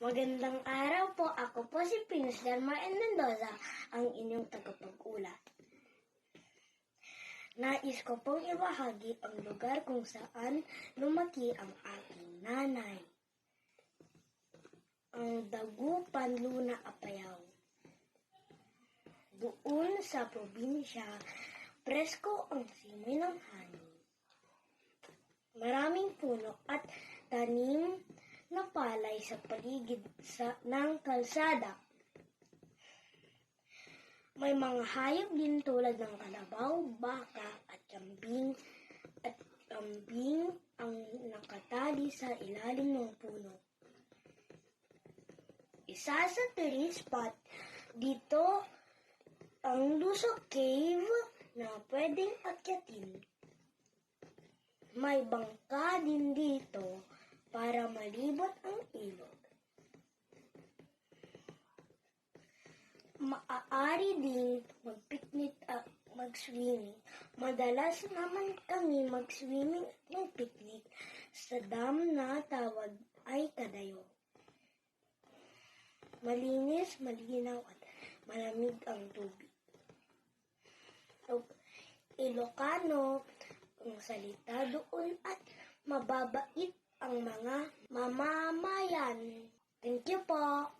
Magandang araw po. Ako po si Prince Delmar Mendoza, ang inyong tagapag-ulat. Nais ko pong ibahagi ang lugar kung saan lumaki ang aking nanay. Ang Dagupan, Luna, Apayao. Doon sa probinsya, presko ang simoy ng hangin. Maraming puno at tanim na palay sa paligid ng kalsada. May mga hayop din tulad ng kalabaw, baka at kambing ang nakatali sa ilalim ng puno. Isa sa tourist spot dito ang Lusok Cave na pwedeng akyatin. May bangka din dito para malibot ang ilog. Maaari din mag-picnic at mag-swimming. Madalas naman kami mag-swimming at mag-picnic sa dam na tawag ay Kadayo. Malinis, malinaw at malamig ang tubig. Ilocano ang salita doon at mababait ang mga mamamayan. Thank you po.